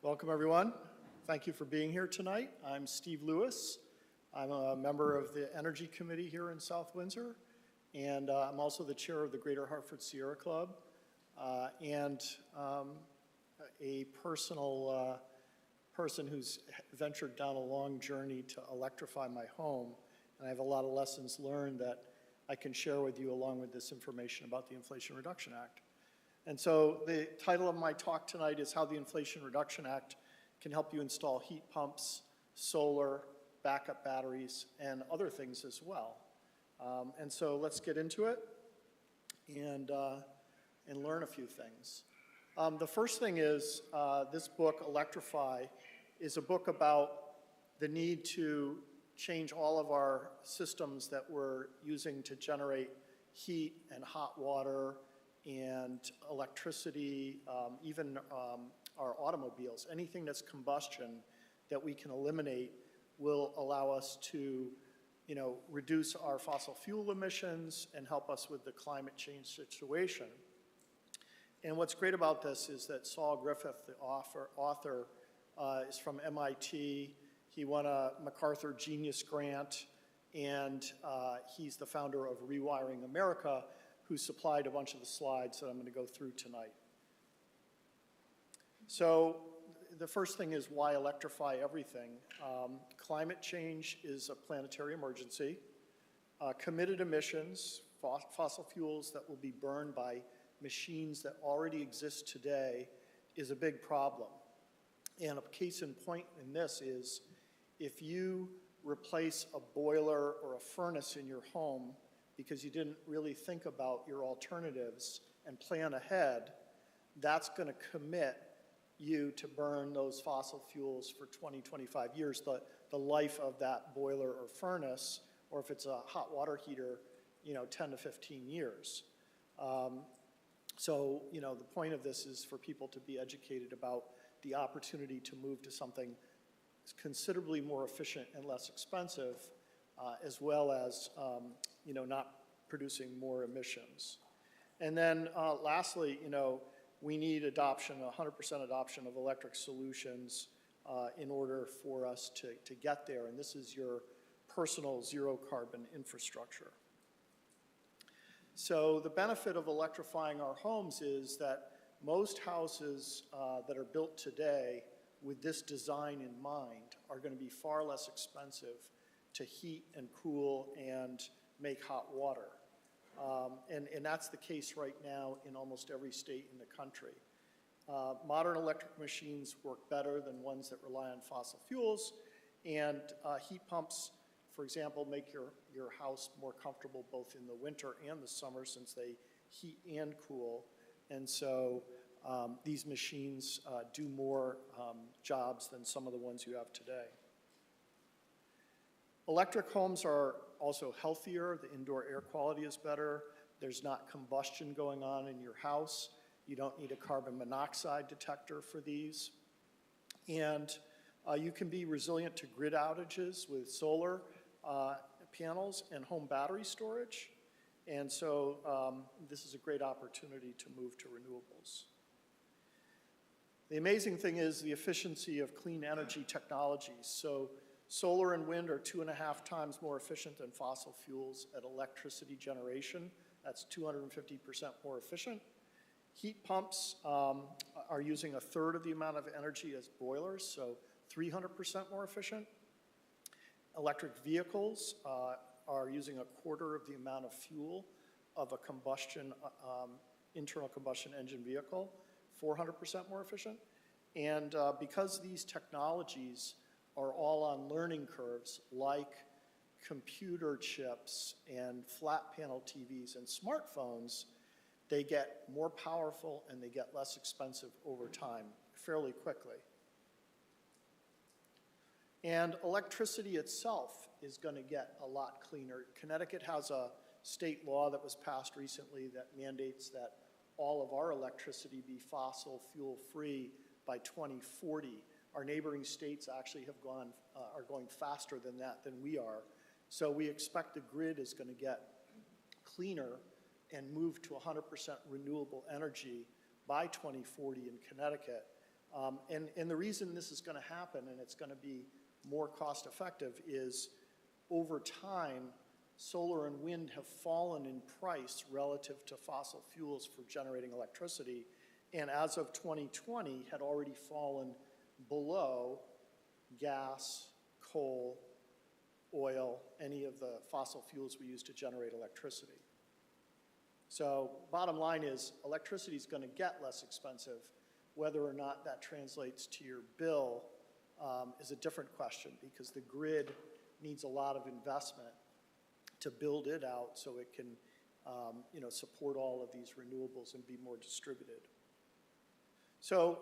Welcome, everyone. Thank you for being here tonight. I'm Steve Lewis. I'm a member of the Energy Committee here in South Windsor, and I'm also the chair of the Greater Hartford Sierra Club, and a personal person who's ventured down a long journey to electrify my home, and I have a lot of lessons learned that I can share with you along with this information about the Inflation Reduction Act. And so the title of my talk tonight is How the Inflation Reduction Act Can Help You Install Heat Pumps, Solar, Backup Batteries, and other things as well. And so let's get into it and learn a few things. The first thing is this book, Electrify, is a book about the need to change all of our systems that we're using to generate heat and hot water and electricity, even our automobiles. Anything that's combustion that we can eliminate will allow us to, reduce our fossil fuel emissions and help us with the climate change situation. And what's great about this is that Saul Griffith, the author, is from MIT. He won a MacArthur Genius Grant, and he's the founder of Rewiring America, who supplied a bunch of the slides that I'm going to go through tonight. So the first thing is why electrify everything? Climate change is a planetary emergency. Committed emissions, fossil fuels that will be burned by machines that already exist today, is a big problem. And a case in point in this is if you replace a boiler or a furnace in your home because you didn't really think about your alternatives and plan ahead, that's going to commit you to burn those fossil fuels for 20, 25 years, the life of that boiler or furnace, or if it's a hot water heater, 10 to 15 years. So, the point of this is for people to be educated about the opportunity to move to something considerably more efficient and less expensive, as well as, not producing more emissions. And then lastly, we need adoption, 100% adoption of electric solutions in order for us to get there. And this is your personal zero carbon infrastructure. So the benefit of electrifying our homes is that most houses that are built today with this design in mind are going to be far less expensive to heat and cool and make hot water. And that's the case right now in almost every state in the country. Modern electric machines work better than ones that rely on fossil fuels, and heat pumps, for example, make your house more comfortable both in the winter and the summer since they heat and cool. And so these machines do more jobs than some of the ones you have today. Electric homes are also healthier. The indoor air quality is better. There's not combustion going on in your house. You don't need a carbon monoxide detector for these. And you can be resilient to grid outages with solar panels and home battery storage. And so this is a great opportunity to move to renewables. The amazing thing is the efficiency of clean energy technologies. So solar and wind are 2.5 times more efficient than fossil fuels at electricity generation. That's 250% more efficient. Heat pumps are using 1/3 of the amount of energy as boilers, so 300% more efficient. Electric vehicles are using 1/4 of the amount of fuel of a internal combustion engine vehicle, 400% more efficient. And because these technologies are all on learning curves like computer chips and flat panel TVs and smartphones, they get more powerful and they get less expensive over time fairly quickly. And electricity itself is going to get a lot cleaner. Connecticut has a state law that was passed recently that mandates that all of our electricity be fossil fuel free by 2040. Our neighboring states actually are going faster than that than we are. So we expect the grid is going to get cleaner and move to 100% renewable energy by 2040 in Connecticut. And the reason this is going to happen and it's going to be more cost effective is over time, solar and wind have fallen in price relative to fossil fuels for generating electricity, and as of 2020 had already fallen below gas, coal, oil, any of the fossil fuels we use to generate electricity. So bottom line is electricity is going to get less expensive. Whether or not that translates to your bill is a different question, because the grid needs a lot of investment to build it out so it can support all of these renewables and be more distributed. So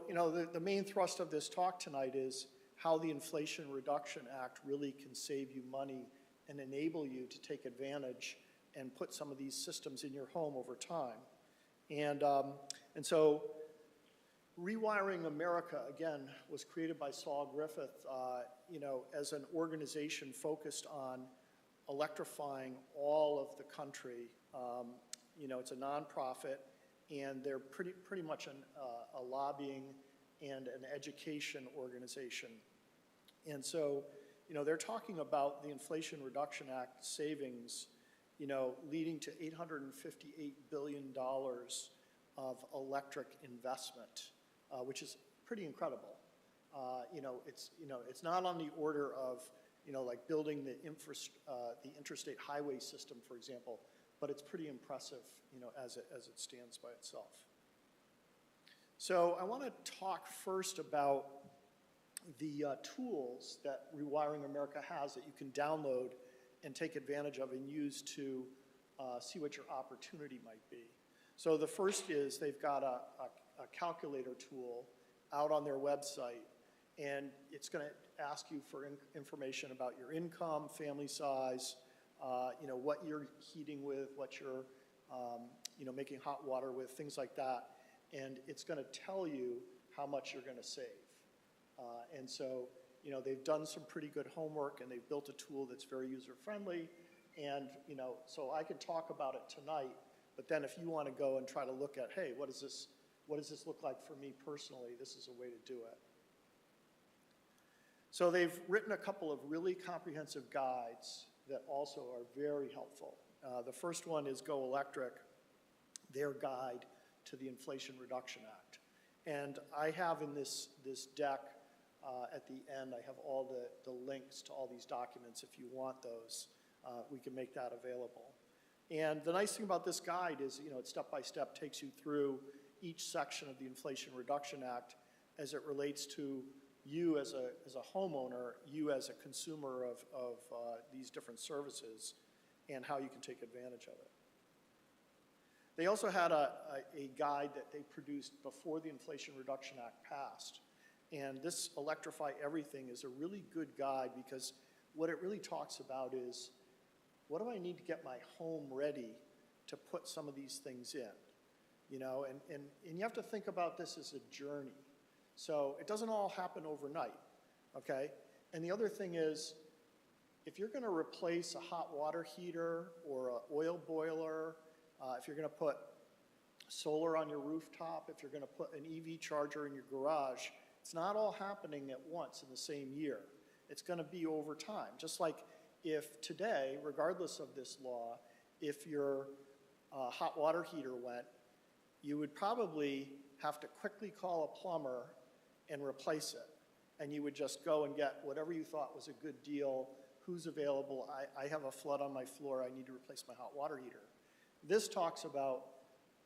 the main thrust of this talk tonight is how the Inflation Reduction Act really can save you money and enable you to take advantage and put some of these systems in your home over time. And so Rewiring America, again, was created by Saul Griffith, as an organization focused on electrifying all of the country. It's a nonprofit, and they're pretty much a lobbying and an education organization. And so, they're talking about the Inflation Reduction Act savings, leading to $858 billion of electric investment, which is pretty incredible. It's not on the order of, like building the interstate highway system, for example, but it's pretty impressive, as it stands by itself. So I want to talk first about the tools that Rewiring America has that you can download and take advantage of and use to see what your opportunity might be. So the first is they've got a calculator tool out on their website, and it's going to ask you for information about your income, family size, what you're heating with, what you're making hot water with, things like that, and it's going to tell you how much you're going to save. And so they've done some pretty good homework, and they've built a tool that's very user-friendly, and so I could talk about it tonight, but then if you want to go and try to look at, hey, what does this look like for me personally, this is a way to do it. So they've written a couple of really comprehensive guides that also are very helpful. The first one is Go Electric, their guide to the Inflation Reduction Act. And I have in this deck at the end, I have all the links to all these documents. If you want those, we can make that available. And the nice thing about this guide is, it step-by-step takes you through each section of the Inflation Reduction Act as it relates to you as a homeowner, you as a consumer of these different services, and how you can take advantage of it. They also had a guide that they produced before the Inflation Reduction Act passed. And this Electrify Everything is a really good guide, because what it really talks about is, what do I need to get my home ready to put some of these things in? And you have to think about this as a journey. So it doesn't all happen overnight, okay? And the other thing is, if you're going to replace a hot water heater or an oil boiler, if you're going to put solar on your rooftop, if you're going to put an EV charger in your garage, it's not all happening at once in the same year. It's going to be over time. Just like if today, regardless of this law, if your hot water heater went, you would probably have to quickly call a plumber and replace it. And you would just go and get whatever you thought was a good deal, who's available. I have a flood on my floor, I need to replace my hot water heater. This talks about,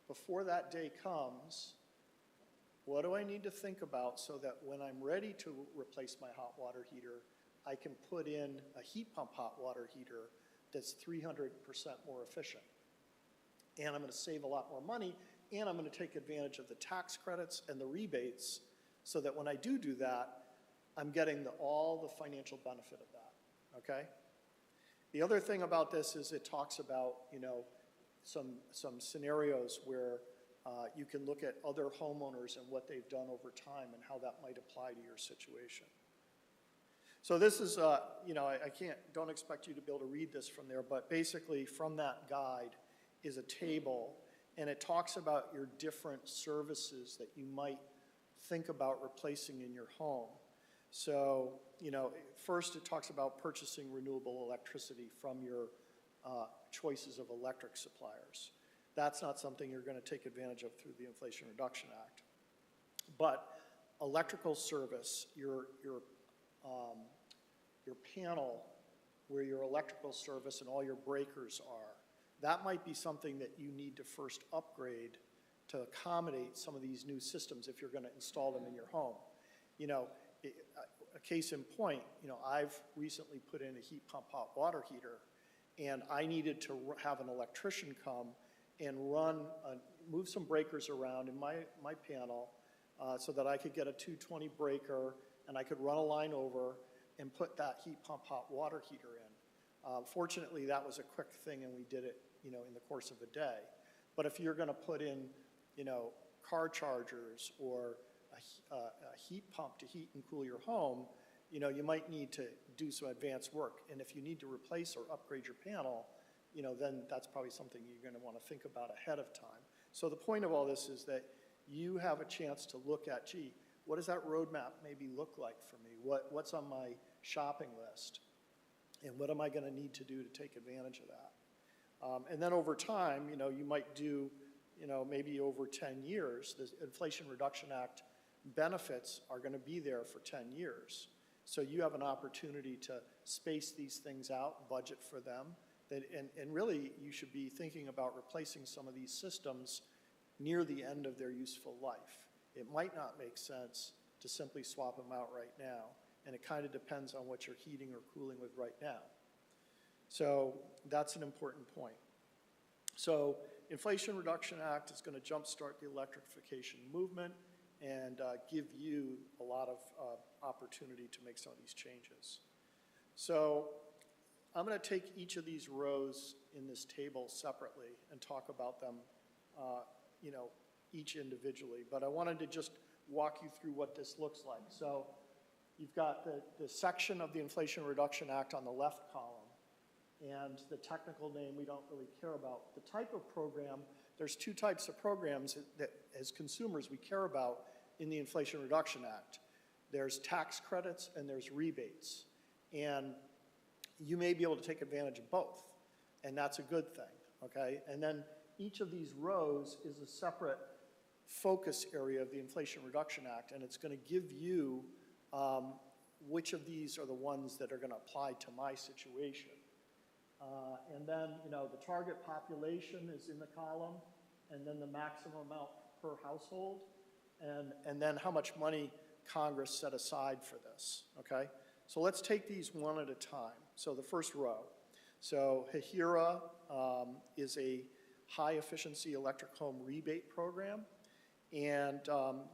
before that day comes, what do I need to think about so that when I'm ready to replace my hot water heater, I can put in a heat pump hot water heater that's 300% more efficient. And I'm going to save a lot more money, and I'm going to take advantage of the tax credits and the rebates so that when I do that, I'm getting all the financial benefit of that, okay? The other thing about this is it talks about, some scenarios where you can look at other homeowners and what they've done over time and how that might apply to your situation. So this is, don't expect you to be able to read this from there, but basically from that guide is a table, and it talks about your different services that you might think about replacing in your home. So, you know, first it talks about purchasing renewable electricity from your choices of electric suppliers. That's not something you're going to take advantage of through the Inflation Reduction Act. But electrical service, your panel where your electrical service and all your breakers are, that might be something that you need to first upgrade to accommodate some of these new systems if you're going to install them in your home. You know, a case in point, you know, I've recently put in a heat pump hot water heater, and I needed to have an electrician come and move some breakers around in my panel so that I could get a 220 breaker and I could run a line over and put that heat pump hot water heater in. Fortunately, that was a quick thing and we did it, you know, in the course of a day. But if you're going to put in, you know, car chargers or a heat pump to heat and cool your home, you know, you might need to do some advanced work. And if you need to replace or upgrade your panel, you know, then that's probably something you're going to want to think about ahead of time. So the point of all this is that you have a chance to look at, gee, what does that roadmap maybe look like for me? What's on my shopping list? And what am I going to need to do to take advantage of that? And then over time, you know, you might do, you know, maybe over 10 years, the Inflation Reduction Act benefits are going to be there for 10 years. So you have an opportunity to space these things out, budget for them, and really you should be thinking about replacing some of these systems near the end of their useful life. It might not make sense to simply swap them out right now, and it kind of depends on what you're heating or cooling with right now. So that's an important point. So Inflation Reduction Act is going to jumpstart the electrification movement and give you a lot of opportunity to make some of these changes. So I'm going to take each of these rows in this table separately and talk about them, you know, each individually. But I wanted to just walk you through what this looks like. So you've got the section of the Inflation Reduction Act on the left column, and the technical name we don't really care about. The type of program, there's two types of programs that as consumers we care about in the Inflation Reduction Act. There's tax credits and there's rebates. And you may be able to take advantage of both, and that's a good thing, okay? And then each of these rows is a separate focus area of the Inflation Reduction Act, and it's going to give you which of these are the ones that are going to apply to my situation. And then, you know, the target population is in the column, and then the maximum amount per household, and then how much money Congress set aside for this, okay? So let's take these one at a time. So the first row. So HEHIRA is a high efficiency electric home rebate program, and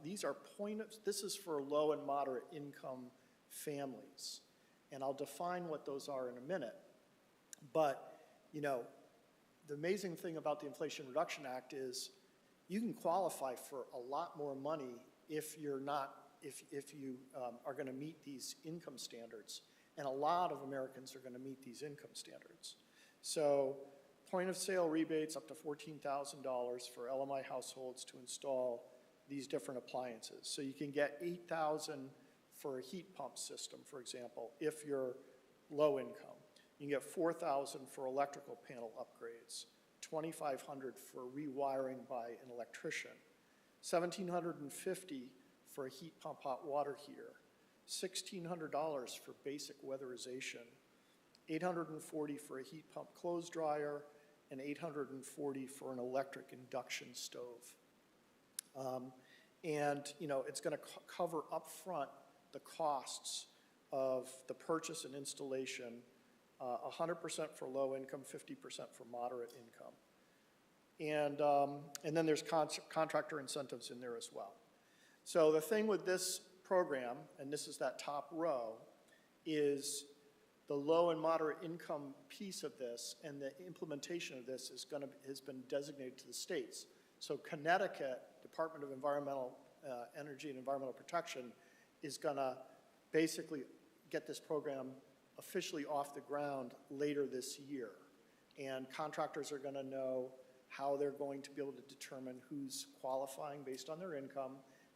this is for low and moderate income families. And I'll define what those are in a minute. But, you know, the amazing thing about the Inflation Reduction Act is you can qualify for a lot more money if you're not, if you are going to meet these income standards. And a lot of Americans are going to meet these income standards. So point of sale rebates up to $14,000 for LMI households to install these different appliances. So you can get $8,000 for a heat pump system, for example, if you're low income. You can get $4,000 for electrical panel upgrades, $2,500 for rewiring by an electrician, $1,750 for a heat pump hot water heater, $1,600 for basic weatherization, $840 for a heat pump clothes dryer, and $840 for an electric induction stove. And you know, it's going to cover up front the costs of the purchase and installation, 100% for low income, 50% for moderate income. And then there's contractor incentives in there as well. So the thing with this program, and this is that top row, is the low and moderate income piece of this and the implementation of this has been designated to the states. So Connecticut, Department of Environmental Energy and Environmental Protection, is going to basically get this program officially off the ground later this year. And contractors are going to know how they're going to be able to determine who's qualifying based on their income.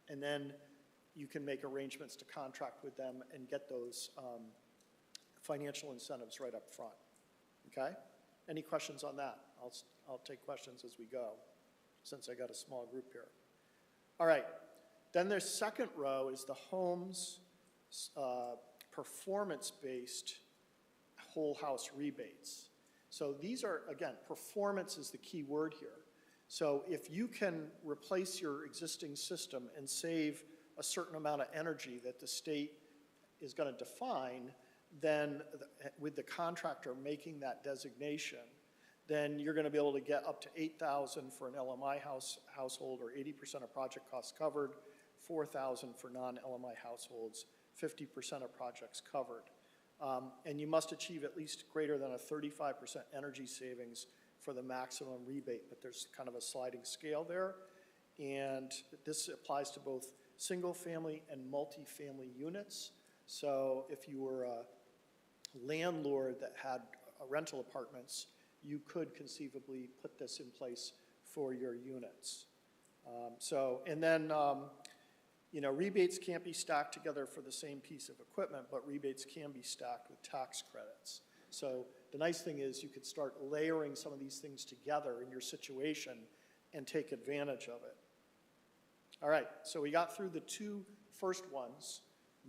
And then you can make arrangements to contract with them and get those financial incentives right up front, okay? Any questions on that? I'll take questions as we go, since I got a small group here. All right, then their second row is the home's performance-based whole house rebates. So these are, again, performance is the key word here. So if you can replace your existing system and save a certain amount of energy that the state is going to define, then with the contractor making that designation, then you're going to be able to get up to $8,000 for an LMI household, or 80% of project costs covered, $4,000 for non-LMI households, 50% of projects covered. And you must achieve at least greater than a 35% energy savings for the maximum rebate, but there's kind of a sliding scale there. And this applies to both single-family and multi-family units. So if you were a landlord that had rental apartments, you could conceivably put this in place for your units. You know, rebates can't be stacked together for the same piece of equipment, but rebates can be stacked with tax credits. So the nice thing is you could start layering some of these things together in your situation and take advantage of it. All right, so we got through the two first ones.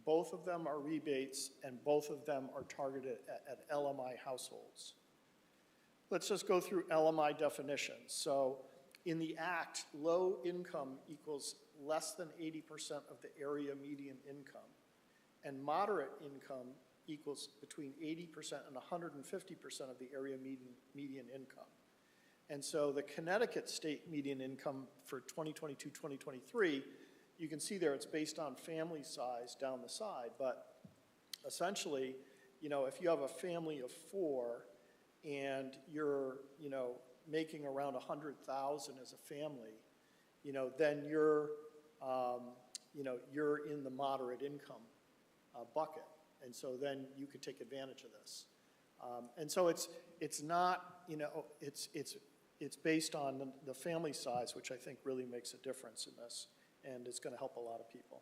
Both of them are rebates, and both of them are targeted at LMI households. Let's just go through LMI definitions. So in the Act, low income equals less than 80% of the area median income, and moderate income equals between 80% and 150% of the area median income. And so the Connecticut state median income for 2022-2023, you can see there it's based on family size down the side, but essentially, you know, if you have a family of 4 and you're, you know, making around 100,000 as a family, you know, then you're in the moderate income bucket, and so then you could take advantage of this. And so it's not, you know, it's based on the family size, which I think really makes a difference in this, and it's going to help a lot of people.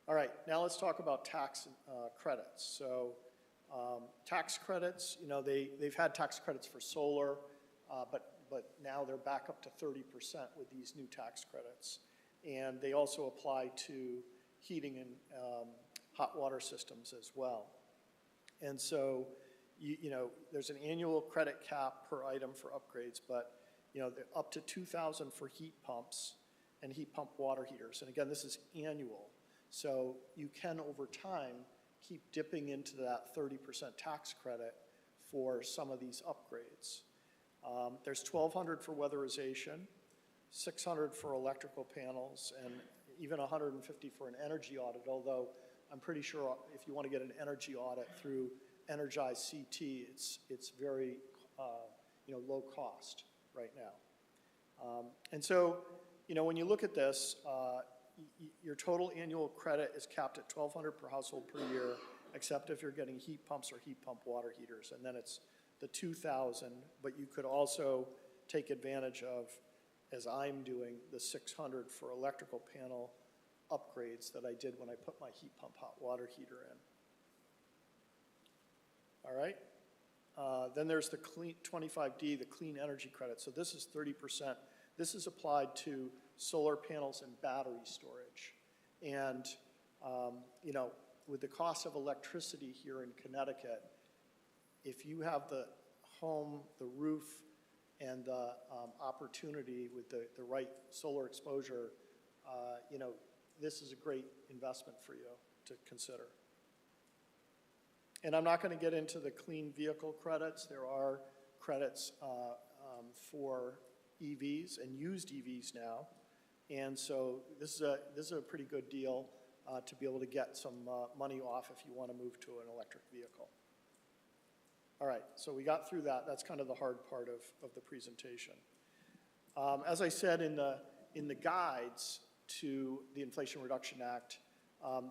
All right, now let's talk about tax credits. So tax credits, you know, they've had tax credits for solar, but now they're back up to 30% with these new tax credits. And they also apply to heating and hot water systems as well. And so, you know, there's an annual credit cap per item for upgrades, but, you know, they're up to $2,000 for heat pumps and heat pump water heaters. And again, this is annual. So you can, over time, keep dipping into that 30% tax credit for some of these upgrades. There's $1,200 for weatherization, $600 for electrical panels, and even $150 for an energy audit, although I'm pretty sure if you want to get an energy audit through Energize CT, it's very you know, low cost right now. And so, you know, when you look at this, your total annual credit is capped at $1,200 per household per year, except if you're getting heat pumps or heat pump water heaters, and then it's the $2,000, but you could also take advantage of, as I'm doing, the $600 for electrical panel upgrades that I did when I put my heat pump hot water heater in. All right. Then there's the 25D, the clean energy credit. So this is 30%. This is applied to solar panels and battery storage. And, you know, with the cost of electricity here in Connecticut, if you have the home, the roof, and the opportunity with the right solar exposure, you know, this is a great investment for you to consider. And I'm not going to get into the clean vehicle credits. There are credits for EVs and used EVs now. And so this is a pretty good deal to be able to get some money off if you want to move to an electric vehicle. All right, so we got through that. That's kind of the hard part of the presentation. As I said in the guides to the Inflation Reduction Act,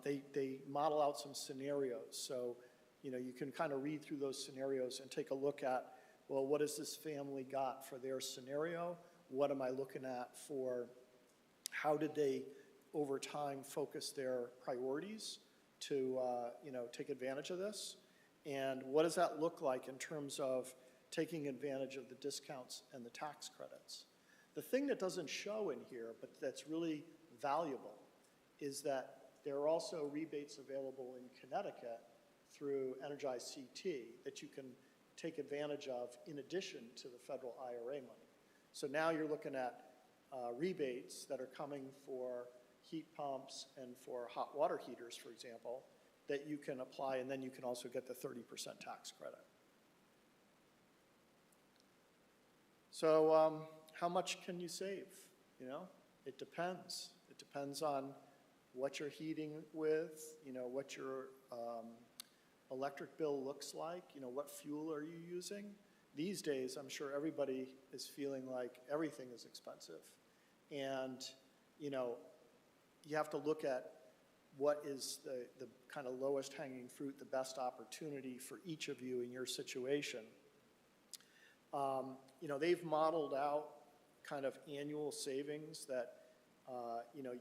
they model out some scenarios. So, you know, you can kind of read through those scenarios and take a look at, well, what has this family got for their scenario? What am I looking at for how did they over time, focus their priorities to, take advantage of this. And what does that look like in terms of taking advantage of the discounts and the tax credits? The thing that doesn't show in here, but that's really valuable, is that there are also rebates available in Connecticut through Energize CT that you can take advantage of in addition to the federal IRA money. So now you're looking at rebates that are coming for heat pumps and for hot water heaters, for example, that you can apply, and then you can also get the 30% tax credit. So how much can you save? It depends. It depends on what you're heating with, what your electric bill looks like, what fuel are you using. These days, I'm sure everybody is feeling like everything is expensive. And, you have to look at what is the kind of lowest hanging fruit, the best opportunity for each of you in your situation. They've modeled out kind of annual savings that,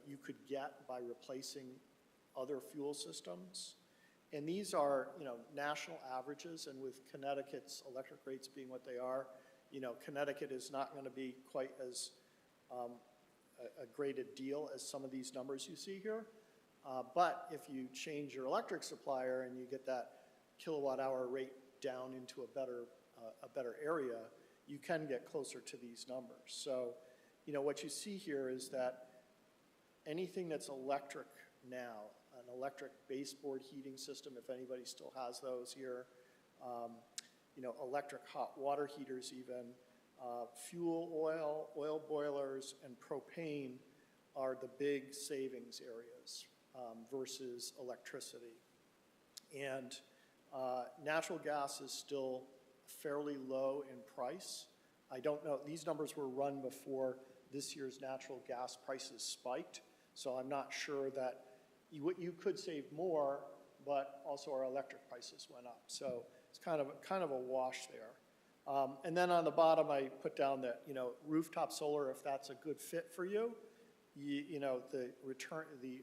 you could get by replacing other fuel systems. And these are, national averages, and with Connecticut's electric rates being what they are, Connecticut is not going to be quite as a great a deal as some of these numbers you see here. But if you change your electric supplier and you get that kilowatt hour rate down into a better area, you can get closer to these numbers. So, what you see here is that anything that's electric now, an electric baseboard heating system, if anybody still has those here, electric hot water heaters even, fuel oil boilers, and propane are the big savings areas versus electricity. And natural gas is still fairly low in price. I don't know, these numbers were run before this year's natural gas prices spiked, so I'm not sure that you could save more, but also our electric prices went up. So it's kind of a wash there. And then on the bottom, I put down that, rooftop solar, if that's a good fit for you, the return, the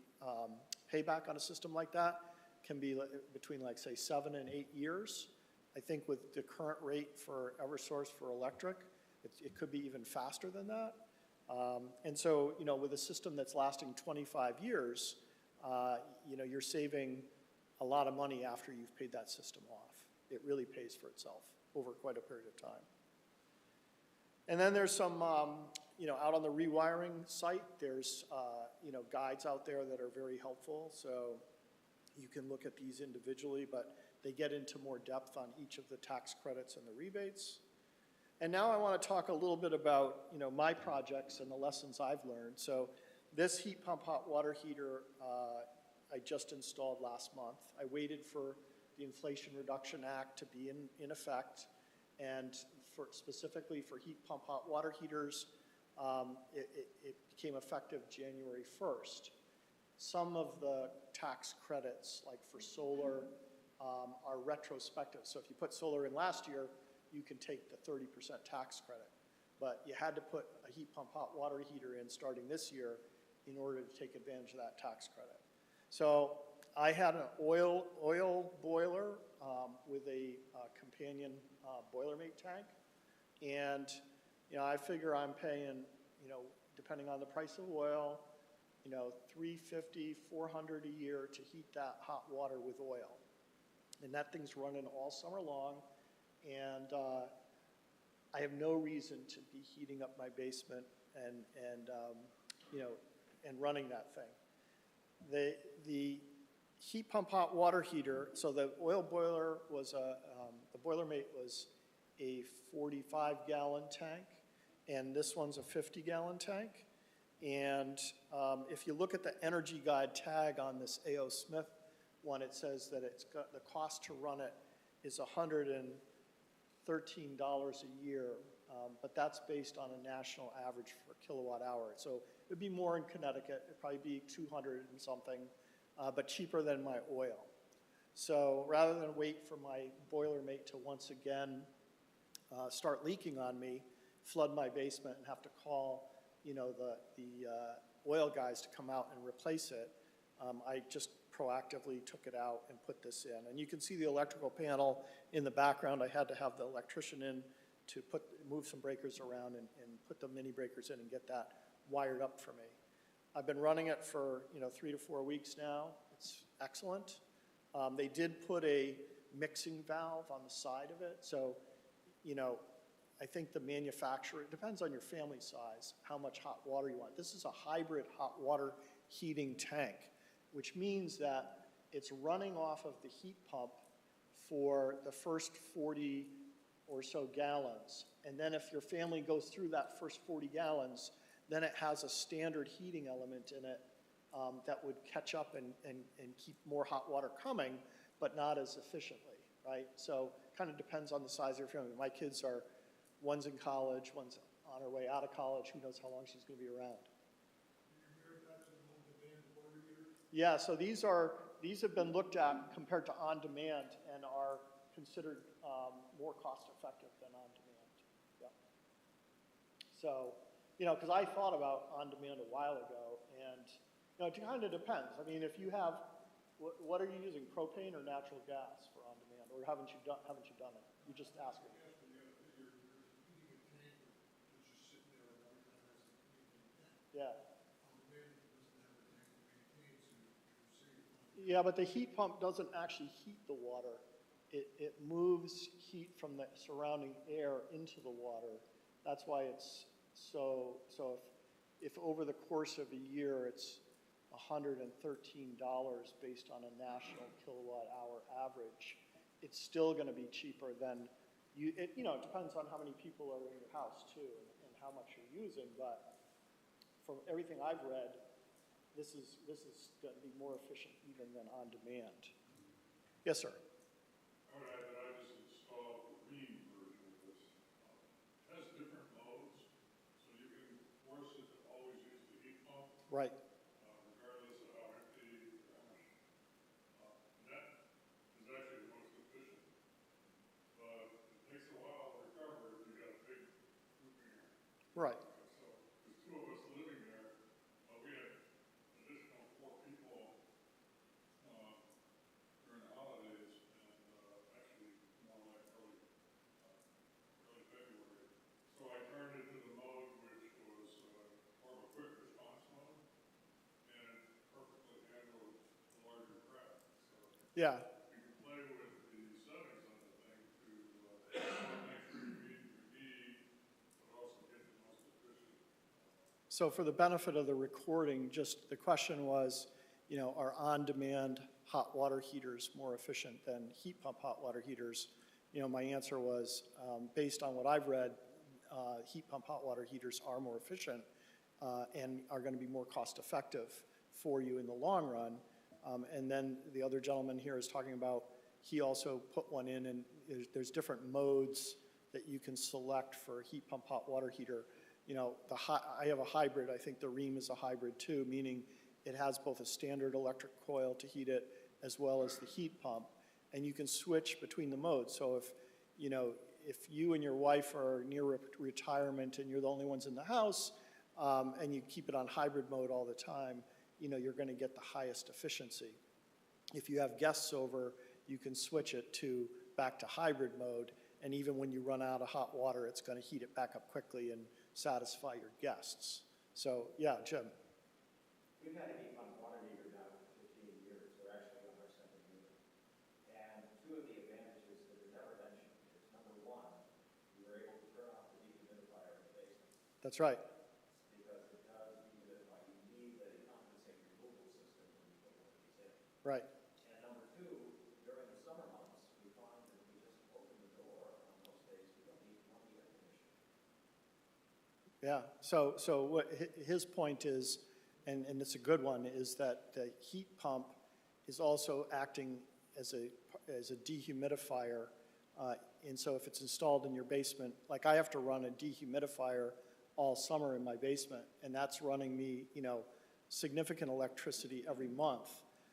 payback on a system like that can be between, like, say, 7 and 8 years. I think with the current rate for Eversource for electric, it could be even faster than that. And so, with a system that's lasting 25 years, you're saving a lot of money after you've paid that system off. It really pays for itself over quite a period of time. And then there's some, out on the rewiring site, there's, guides out there that are very helpful. So you can look at these individually, but they get into more depth on each of the tax credits and the rebates. And now I want to talk a little bit about, my projects and the lessons I've learned. So this heat pump hot water heater I just installed last month. I waited for the Inflation Reduction Act to be in effect, and specifically for heat pump hot water heaters, it became effective January 1st. Some of the tax credits, like for solar, are retrospective. So if you put solar in last year, you can take the 30% tax credit. But you had to put a heat pump hot water heater in starting this year in order to take advantage of that tax credit. So I had an oil boiler with a companion Boilermate tank. And, I figure I'm paying, depending on the price of oil, $350, $400 a year to heat that hot water with oil. And that thing's running all summer long. And I have no reason to be heating up my basement and running that thing. The heat pump hot water heater, so the oil boiler was the Boilermate was a 45-gallon tank, and this one's a 50-gallon tank. And if you look at the Energy Guide tag on this A.O. Smith one, it says that it's got the cost to run it is $113 a year, but that's based on a national average for kilowatt hour. So it'd be more in Connecticut. It'd probably be 200 and something, but cheaper than my oil. So rather than wait for my Boilermate to once again start leaking on me, flood my basement, and have to call, the oil guys to come out and replace it. I just proactively took it out and put this in. And you can see the electrical panel in the background. I had to have the electrician in to move some breakers around and put the mini breakers in and get that wired up for me. I've been running it for 3 to 4 weeks now. It's excellent. They did put a mixing valve on the side of it, so I think the manufacturer, it depends on your family size, how much hot water you want. This is a hybrid hot water heating tank, which means that it's running off of the heat pump for the first 40 or so gallons. And then if your family goes through that first 40 gallons, then it has a standard heating element in it that would catch up and keep more hot water coming, but not as efficiently, right? So kind of depends on the size of your family. My kids are, one's in college, one's on her way out of college. Who knows how long she's going to be around. Yeah, so these have been looked at compared to on-demand and are considered more cost-effective than on-demand. Yeah. So, because I thought about on-demand a while ago, and it kind of depends. I mean, if you have, what are you using, propane or natural gas for on-demand, or haven't you done it? You just asked me. Yeah. Yeah, but the heat pump doesn't actually heat the water. It moves heat from the surrounding air into the water. That's why it's so if over the course of a year it's $113 based on a national kilowatt hour average, it's still going to be cheaper than it depends on how many people are in your house too and how much you're using, but from everything I've read, this is going to be more efficient even than on demand. Yes, sir. I would add that I just installed the Rheem version of this. It has different modes, so you can force it to always use the heat pump. Right. Regardless of how empty or how much. And that is actually the most efficient. But it takes a while to recover if you've got a big roofing area. Right. So there's 2 of us living there, but we had additional 4 people during the holidays, and actually more like early February. So I turned it to the mode which was more of a quick response mode, and it perfectly handled the larger crowd. So Yeah. you can play with the settings on the thing to make sure you meet your need, but also get the most efficient. So for the benefit of the recording, just the question was, are on-demand hot water heaters more efficient than heat pump hot water heaters? My answer was, based on what I've read, heat pump hot water heaters are more efficient and are going to be more cost-effective for you in the long run. And then the other gentleman here is talking about, he also put one in, and there's different modes that you can select for a heat pump hot water heater. I have a hybrid. I think the Rheem is a hybrid too, meaning it has both a standard electric coil to heat it as well as the heat pump, and you can switch between the modes. So if you and your wife are near retirement and you're the only ones in the house, and you keep it on hybrid mode all the time, you're going to get the highest efficiency. If you have guests over, you can switch it back to hybrid mode, and even when you run out of hot water, it's going to heat it back up quickly and satisfy your guests. So, yeah, Jim. We've had a heat pump water heater now for 15 years. We're actually on our second unit. And 2 of the advantages that are never mentioned is, number 1, we were able to turn off the dehumidifier in the basement. That's right. Because it does dehumidify. You need the condensate removal system when you put one of these in. Right. And number 2, during the summer months, we find that we just open the door on those days. We don't need air conditioning. Yeah, so what his point is, and it's a good one, is that the heat pump is also acting as a dehumidifier, and so if it's installed in your basement, like I have to run a dehumidifier all summer in my basement, and that's running me, significant electricity every month.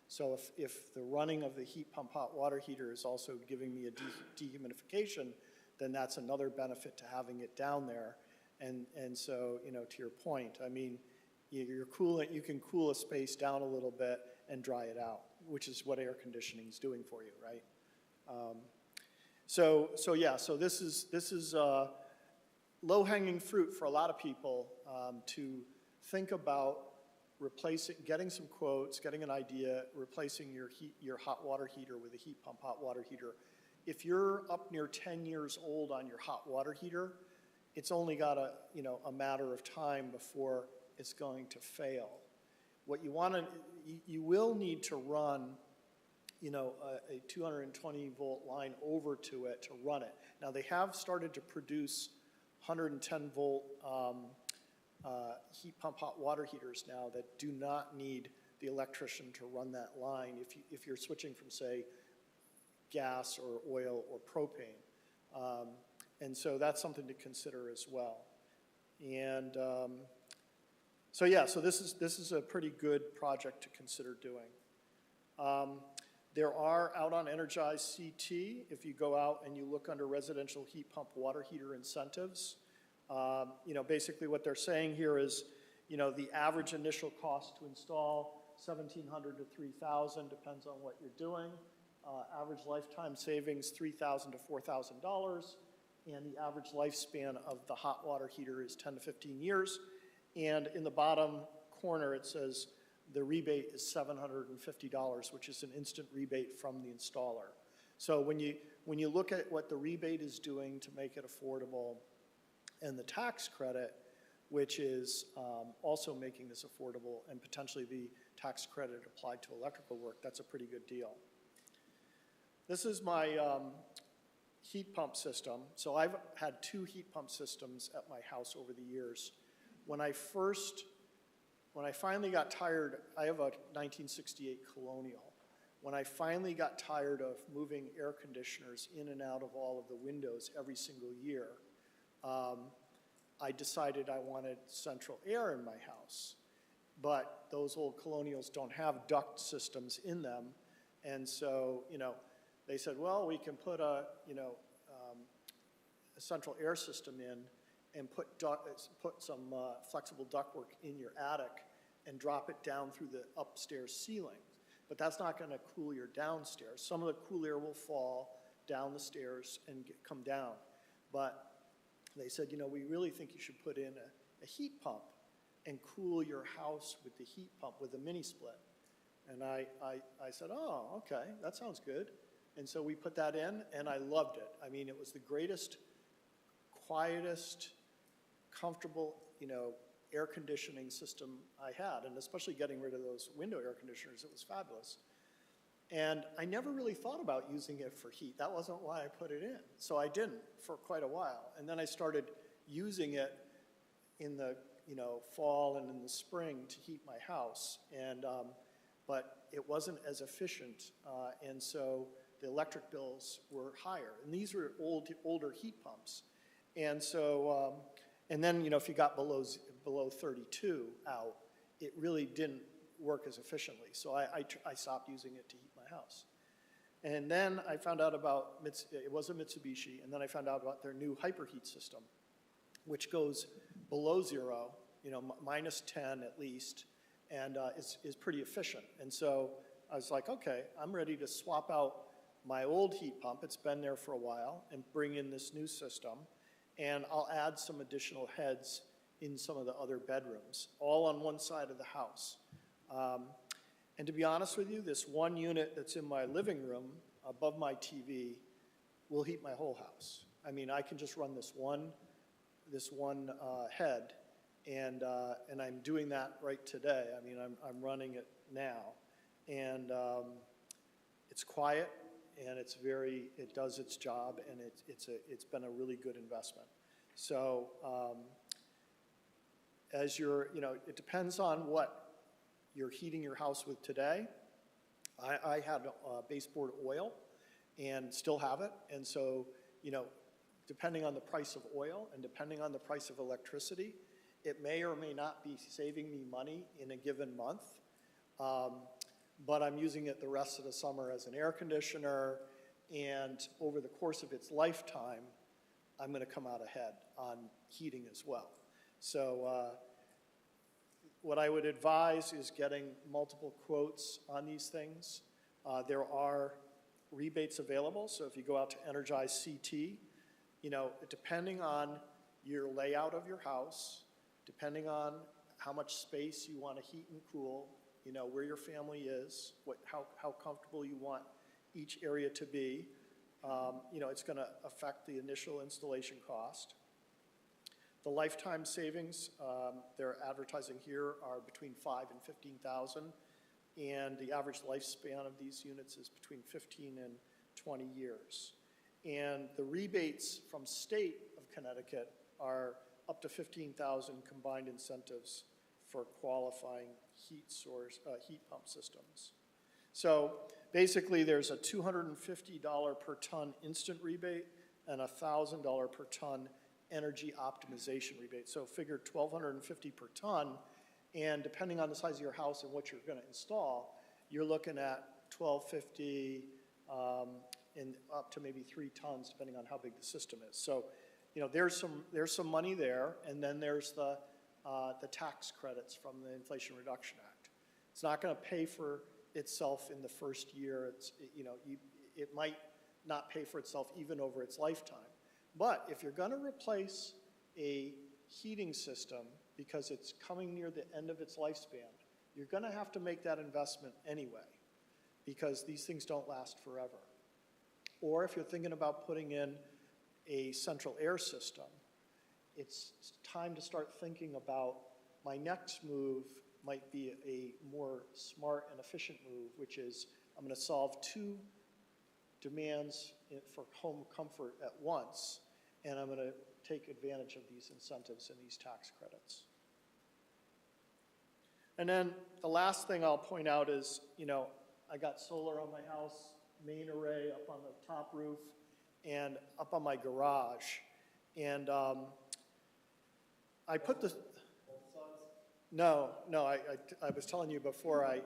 So if the running of the heat pump hot water heater is also giving me a dehumidification, then that's another benefit to having it down there. And so, to your point, I mean, you can cool a space down a little bit and dry it out, which is what air conditioning is doing for you, right? So this is low-hanging fruit for a lot of people to think about getting some quotes, getting an idea, replacing your hot water heater with a heat pump hot water heater. If you're up near 10 years old on your hot water heater, it's only got a matter of time before it's going to fail. What you want to, you will need to run, a 220 volt line over to it to run it. Now they have started to produce 110 volt heat pump hot water heaters now that do not need the electrician to run that line if you're switching from, say, gas or oil or propane. And so that's something to consider as well. And so this is a pretty good project to consider doing. There are out on Energize CT, if you go out and you look under residential heat pump water heater incentives, basically what they're saying here is, the average initial cost to install, $1,700 to $3,000, depends on what you're doing. Average lifetime savings, $3,000 to $4,000. And the average lifespan of the hot water heater is 10 to 15 years. And in the bottom corner, it says the rebate is $750, which is an instant rebate from the installer. So when you look at what the rebate is doing to make it affordable, and the tax credit, which is also making this affordable, and potentially the tax credit applied to electrical work, that's a pretty good deal. This is my heat pump system. So I've had 2 heat pump systems at my house over the years. When I finally got tired, I have a 1968 Colonial. When I finally got tired of moving air conditioners in and out of all of the windows every single year, I decided I wanted central air in my house. But those old Colonials don't have duct systems in them. And so, they said, well, we can put a central air system in and put some flexible ductwork in your attic and drop it down through the upstairs ceiling. But that's not going to cool your downstairs. Some of the cool air will fall down the stairs and come down. But they said, we really think you should put in a heat pump and cool your house with the heat pump with a mini split. And I said, oh, okay, that sounds good. And so we put that in, and I loved it. I mean, it was the greatest, quietest, comfortable, air conditioning system I had, and especially getting rid of those window air conditioners, it was fabulous. And I never really thought about using it for heat. That wasn't why I put it in. So I didn't for quite a while. And then I started using it in the fall and in the spring to heat my house. And but it wasn't as efficient, and so the electric bills were higher. And these were older heat pumps. And so, and then, if you got below 32 out, it really didn't work as efficiently. So I stopped using it to heat my house. And then I found out about, it was a Mitsubishi, and then I found out about their new hyperheat system, which goes below 0, minus 10 at least, and is pretty efficient. And so I was like, okay, I'm ready to swap out my old heat pump, it's been there for a while, and bring in this new system, and I'll add some additional heads in some of the other bedrooms, all on one side of the house. And to be honest with you, this one unit that's in my living room above my TV will heat my whole house. I mean, I can just run this one head, and I'm doing that right today. I mean, I'm running it now, and it's quiet, and it does its job, and it's been a really good investment. So it depends on what you're heating your house with today. I had baseboard oil and still have it, and so depending on the price of oil and depending on the price of electricity, it may or may not be saving me money in a given month. But I'm using it the rest of the summer as an air conditioner, and over the course of its lifetime, I'm going to come out ahead on heating as well. So what I would advise is getting multiple quotes on these things. There are rebates available, so if you go out to Energize CT, you know, depending on your layout of your house, depending on how much space you want to heat and cool, you know, where your family is, how comfortable you want each area to be, you know, it's going to affect the initial installation cost. The lifetime savings, they're advertising here, are between $5,000 and $15,000, and the average lifespan of these units is between 15 and 20 years. And the rebates from state of Connecticut are up to $15,000 combined incentives for qualifying heat pump systems. So basically, there's a $250 per ton instant rebate and a $1,000 per ton energy optimization rebate. So figure $1,250 per ton, and depending on the size of your house and what you're going to install, you're looking at $1,250 and up to maybe 3 tons, depending on how big the system is. So, you know, there's some money there, and then there's the tax credits from the Inflation Reduction Act. It's not going to pay for itself in the first year. It might not pay for itself even over its lifetime. But if you're going to replace a heating system because it's coming near the end of its lifespan, you're going to have to make that investment anyway, because these things don't last forever. Or if you're thinking about putting in a central air system, it's time to start thinking about my next move might be a more smart and efficient move, which is I'm going to solve 2 demands for home comfort at once, and I'm going to take advantage of these incentives and these tax credits. And then the last thing I'll point out is, you know, I got solar on my house, main array up on the top roof, and up on my garage. And I put the... No, I was telling you before, I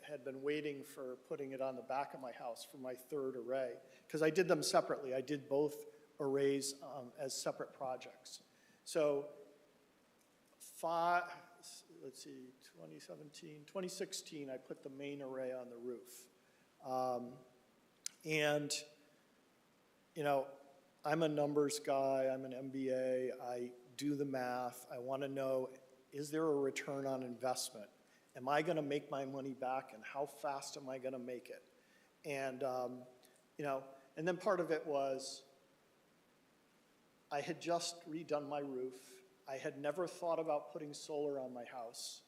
had been waiting for putting it on the back of my house for my 3rd array, because I did them separately. I did both arrays as separate projects. So 2016, I put the main array on the roof. And, you know, I'm a numbers guy, I'm an MBA, I do the math, I want to know, is there a return on investment? Am I going to make my money back, and how fast am I going to make it? And, you know, and then part of it was I had just redone my roof. I had never thought about putting solar on my house.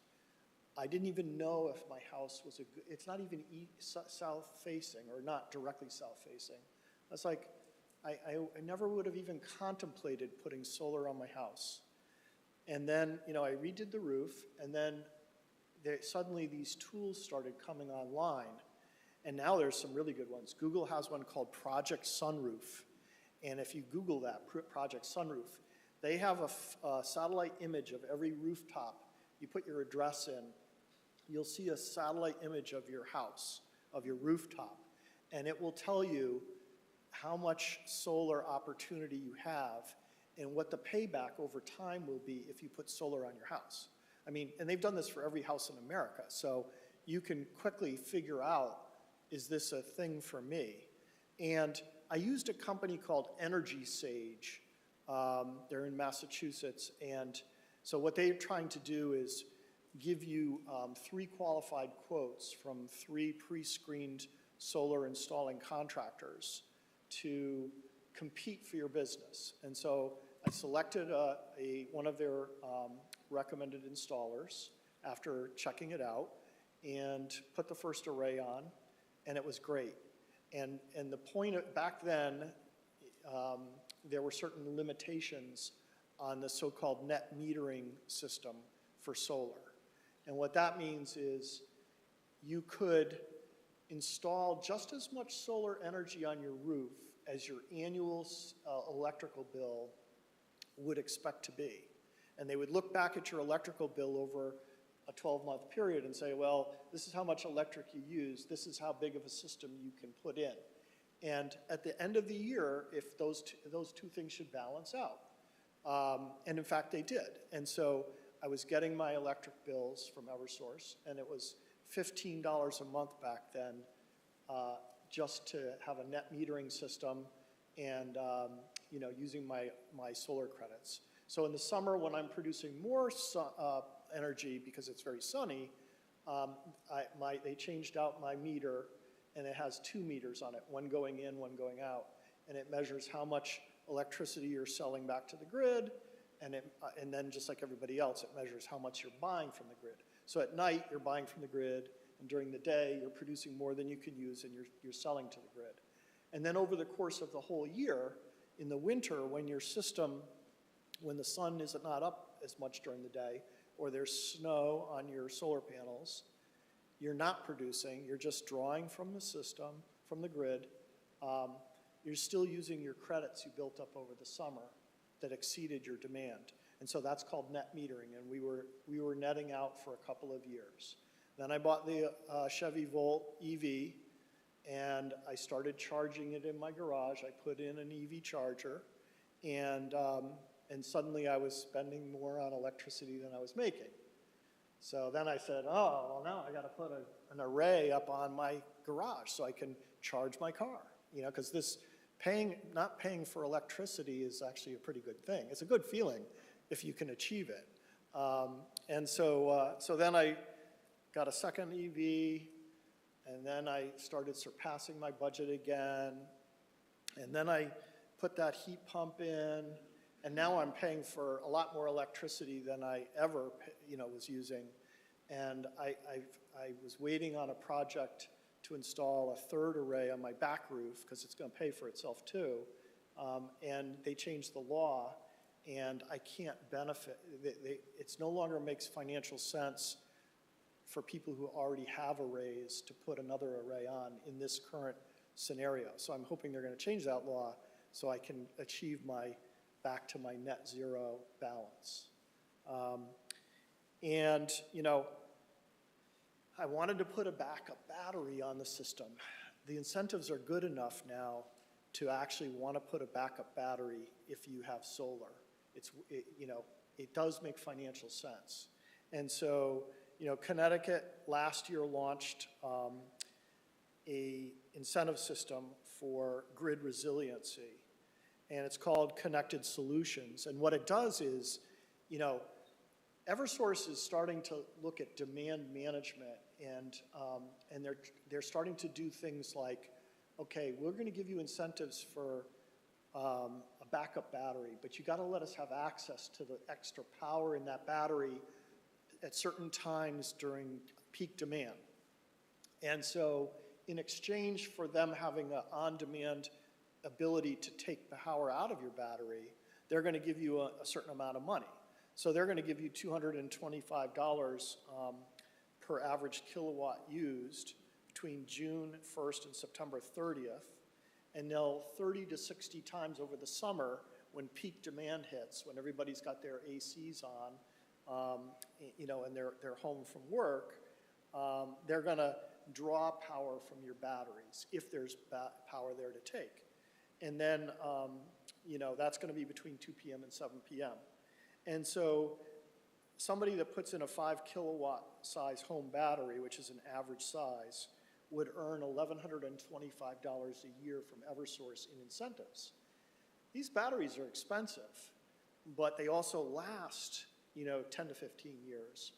I didn't even know if my house was it's not even south-facing, or not directly south-facing. I was like, I never would have even contemplated putting solar on my house. And then, you know, I redid the roof, and then suddenly these tools started coming online, and now there's some really good ones. Google has one called Project Sunroof, and if you Google that, Project Sunroof, they have a satellite image of every rooftop. You put your address in, you'll see a satellite image of your house, of your rooftop, and it will tell you how much solar opportunity you have and what the payback over time will be if you put solar on your house. I mean, and they've done this for every house in America, so you can quickly figure out, is this a thing for me? And I used a company called Energy Sage. They're in Massachusetts, and so what they're trying to do is give you 3 qualified quotes from 3 pre-screened solar installing contractors to compete for your business. And so I selected one of their recommended installers after checking it out, and put the first array on, and it was great. And the point back then, there were certain limitations on the so-called net metering system for solar. And what that means is you could install just as much solar energy on your roof as your annual electrical bill would expect to be. And they would look back at your electrical bill over a 12-month period and say, well, this is how much electric you use, this is how big of a system you can put in. And at the end of the year, if those two things should balance out. And in fact, they did. And so I was getting my electric bills from Eversource, and it was $15 a month back then just to have a net metering system and using my solar credits. So in the summer, when I'm producing more energy because it's very sunny, they changed out my meter, and it has 2 meters on it, one going in, one going out, and it measures how much electricity you're selling back to the grid, and then just like everybody else, it measures how much you're buying from the grid. So at night, you're buying from the grid, and during the day, you're producing more than you can use, and you're selling to the grid. And then over the course of the whole year, in the winter, when your system, when the sun is not up as much during the day, or there's snow on your solar panels, you're not producing, you're just drawing from the system, from the grid. You're still using your credits you built up over the summer that exceeded your demand. And so that's called net metering, and we were netting out for a couple of years. Then I bought the Chevy Volt EV, and I started charging it in my garage. I put in an EV charger, and suddenly I was spending more on electricity than I was making. So then I said, oh, well, now I got to put an array up on my garage so I can charge my car. Because this not paying for electricity is actually a pretty good thing. It's a good feeling if you can achieve it. So then I got a second EV, and then I started surpassing my budget again, and then I put that heat pump in, and now I'm paying for a lot more electricity than I ever was using. And I was waiting on a project to install a third array on my back roof, because it's going to pay for itself too. And they changed the law, and I can't benefit. It no longer makes financial sense for people who already have arrays to put another array on in this current scenario. So I'm hoping they're going to change that law so I can achieve back to my net zero balance. I wanted to put a backup battery on the system. The incentives are good enough now to actually want to put a backup battery if you have solar. It does make financial sense. And so, Connecticut last year launched a incentive system for grid resiliency, and it's called Connected Solutions. And what it does is, Eversource is starting to look at demand management, and they're starting to do things like, okay, we're going to give you incentives for a backup battery, but you got to let us have access to the extra power in that battery at certain times during peak demand. And so in exchange for them having an on-demand ability to take the power out of your battery, they're going to give you a certain amount of money. So they're going to give you $225 per average kilowatt used between June 1st and September 30th, and they'll 30 to 60 times over the summer when peak demand hits, when everybody's got their ACs on, and they're home from work, they're going to draw power from your batteries if there's power there to take. And then, that's going to be between 2 p.m. and 7 p.m. And so somebody that puts in a 5 kilowatt size home battery, which is an average size, would earn $1,125 a year from Eversource in incentives. These batteries are expensive, but they also last 10 to 15 years.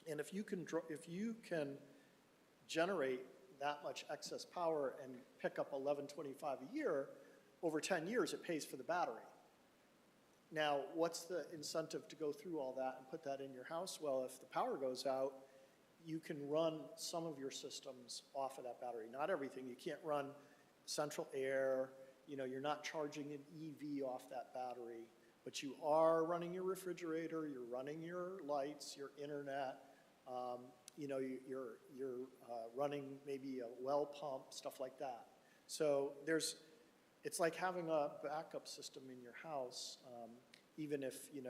And if you can generate that much excess power and pick up $1,125 a year, over 10 years it pays for the battery. Now, what's the incentive to go through all that and put that in your house? Well, if the power goes out, you can run some of your systems off of that battery. Not everything. You can't run central air. You're not charging an EV off that battery, but you are running your refrigerator, you're running your lights, your internet, you're running maybe a well pump, stuff like that. So it's like having a backup system in your house, even if you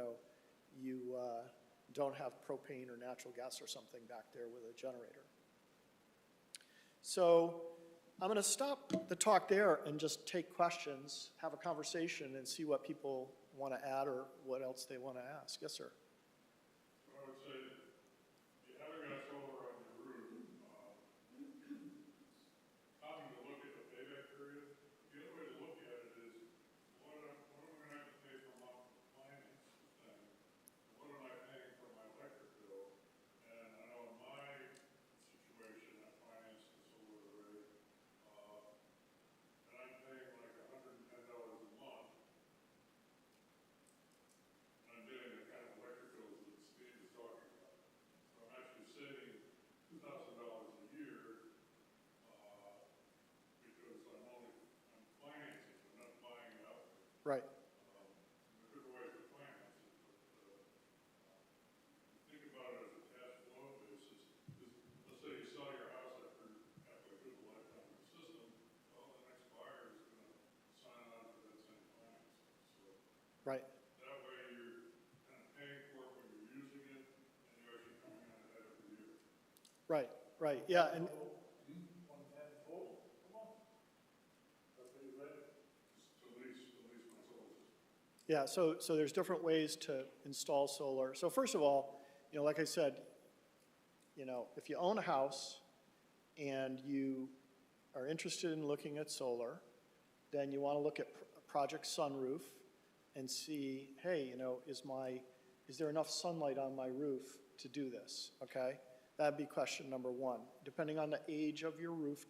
don't have propane or natural gas or something back there with a generator. So I'm going to stop the talk there and just take questions, have a conversation, and see what people want to add or what else they want to ask. Yes, sir. right, There are good ways to finance it, but think about it as a cash flow basis. Let's say you sell your house after through the lifetime of the system, well, the next buyer is going to sign on to that same financing. So right, that way you're kind of paying for it when you're using it, and you're actually coming on ahead every year. right, right, yeah, and, To lease my solar system. yeah, so there's different ways to install solar. So first of all, like I said, if you own a house and you are interested in looking at solar, then you want to look at Project Sunroof and see, hey, is there enough sunlight on my roof to do this, okay? That'd be question number one. Depending on the age of your roof,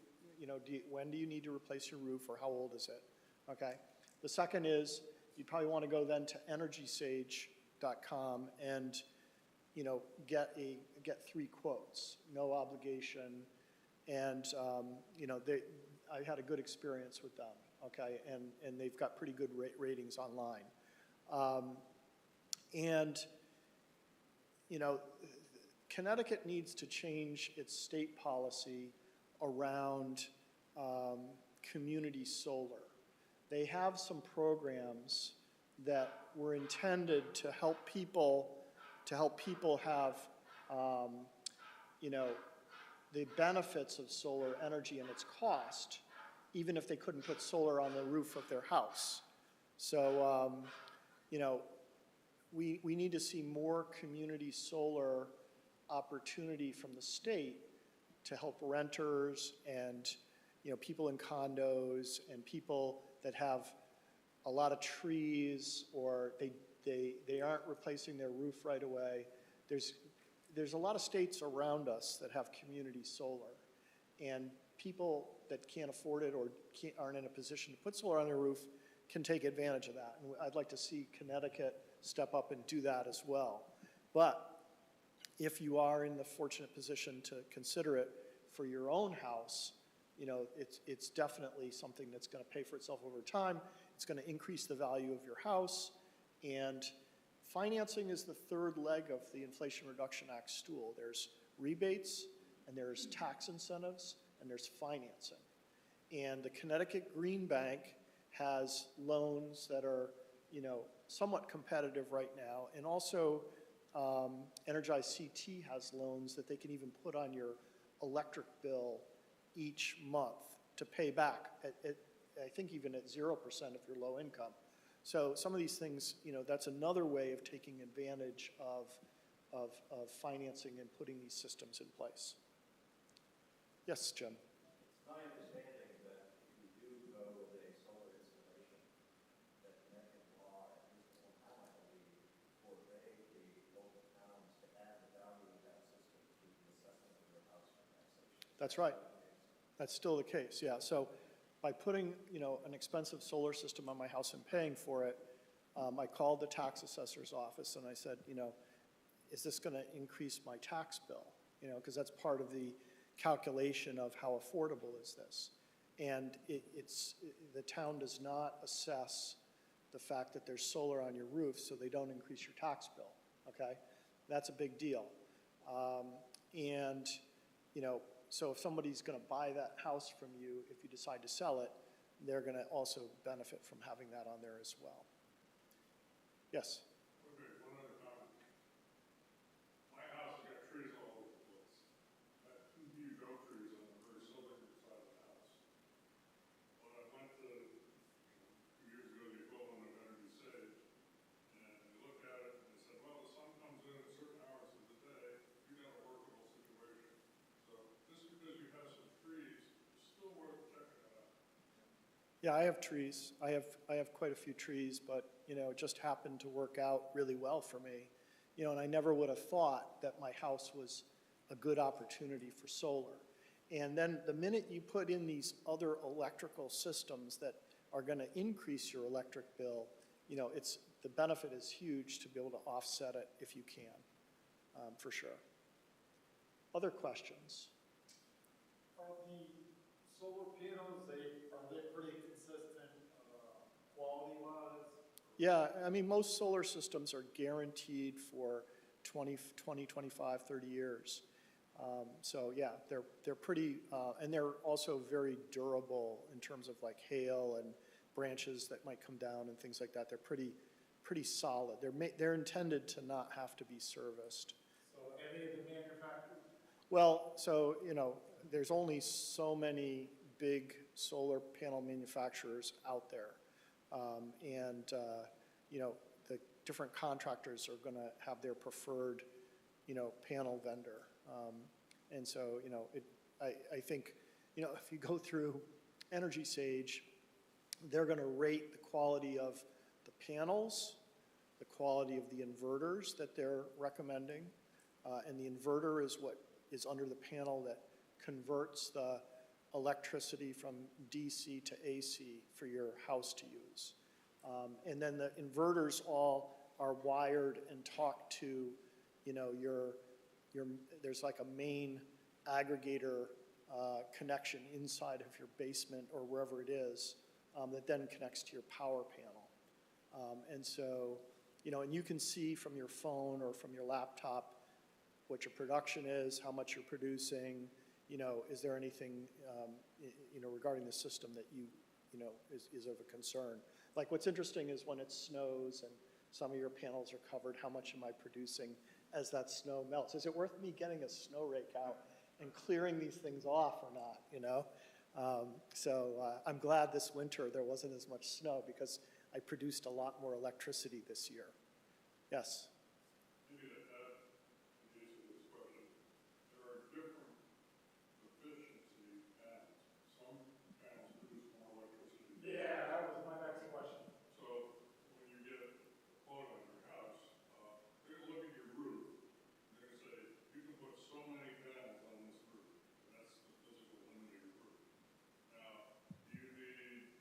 when do you need to replace your roof, or how old is it, okay? The second is, you probably want to go then to energysage.com and, get 3 quotes, no obligation, and, I had a good experience with them, okay? And they've got pretty good ratings online. Connecticut needs to change its state policy around community solar. They have some programs that were intended to help people have, the benefits of solar energy and its cost, even if they couldn't put solar on the roof of their house. So, we need to see more community solar opportunity from the state to help renters and, people in condos and people that have a lot of trees, or they aren't replacing their roof right away. There's a lot of states around us that have community solar, and people that can't afford it or aren't in a position to put solar on their roof can take advantage of that. And I'd like to see Connecticut step up and do that as well. But if you are in the fortunate position to consider it for your own house, it's definitely something that's going to pay for itself over time. It's going to increase the value of your house, and financing is the third leg of the Inflation Reduction Act stool. There's rebates, and there's tax incentives, and there's financing. And the Connecticut Green Bank has loans that are, somewhat competitive right now, and also Energize CT has loans that they can even put on your electric bill each month to pay back at I think even at 0% if you're low income. So some of these things, that's another way of taking advantage of financing and putting these systems in place. Yes, Jim? It's my understanding that if you do go with a solar installation, that Connecticut law, at least at one time, I believe, forbade the local towns to add the value of that system to the assessment of their house for taxation. That's right. That's still the case, yeah. So by putting, an expensive solar system on my house and paying for it, I called the tax assessor's office and I said, is this going to increase my tax bill? Because that's part of the calculation of how affordable is this. And the town does not assess the fact that there's solar on your roof so they don't increase your tax bill, okay? That's a big deal. So if somebody's going to buy that house from you, if you decide to sell it, they're going to also benefit from having that on there as well. Yes? Okay, one other comment. My house has got trees all over the place. I have 2 huge oak trees on the very southern side of the house. When I went to, 2 years ago, the equivalent of Energy Sage, and they looked at it and they said, well, the sun comes in at certain hours of the day, you got a workable situation. So just because you have some trees, it's still worth checking it out. Yeah, I have trees. I have quite a few trees, but, it just happened to work out really well for me. And I never would have thought that my house was a good opportunity for solar. And then the minute you put in these other electrical systems that are going to increase your electric bill, the benefit is huge to be able to offset it if you can, for sure. Other questions? Are the solar panels, are they pretty consistent quality-wise? Yeah, I mean, most solar systems are guaranteed for 20, 25, 30 years. So yeah, they're pretty, and they're also very durable in terms of like hail and branches that might come down and things like that. They're pretty solid. They're intended to not have to be serviced. So any of the manufacturers? Well, so, you know, there's only so many big solar panel manufacturers out there. You know, the different contractors are going to have their preferred, you know, panel vendor. And so, you know, I think, you know, if you go through Energy Sage, they're going to rate the quality of the panels, the quality of the inverters that they're recommending, and the inverter is what is under the panel that converts the electricity from DC to AC for your house to use. And then the inverters all are wired and talk to, you know, there's like a main aggregator connection inside of your basement or wherever it is that then connects to your power panel. And so, you know, and you can see from your phone or from your laptop what your production is, how much you're producing, you know, is there anything, you know, regarding the system that you know, is of a concern. Like what's interesting is when it snows and some of your panels are covered, how much am I producing as that snow melts? Is it worth me getting a snow rake out and clearing these things off or not, you know? I'm glad this winter there wasn't as much snow because I produced a lot more electricity this year. Yes? Maybe to add in case of this question, there are different efficiency panels. Some panels produce more electricity. Yeah, that was my next question. So when you get a quote on your house, they're going to look at your roof. And they're going to say, you can put so many panels on this roof. And that's the physical limit of your roof. Now, do you need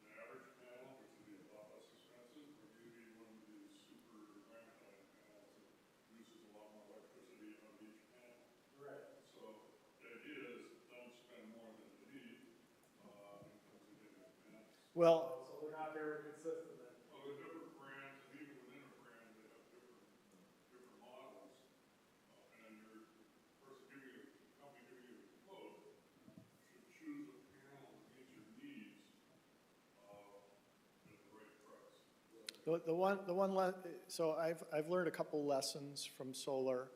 an average panel, which would be a lot less expensive, or do you need one of these super granite panels that produces a lot more electricity out of each panel? Right. So the idea is don't spend more than you need in terms of getting the panels. Well, So they're not very consistent then. Well, there are different brands, and even within a brand, they have different models. And your person company giving you the quote should choose a panel that meets your needs at the right price. So I've learned a couple lessons from solar,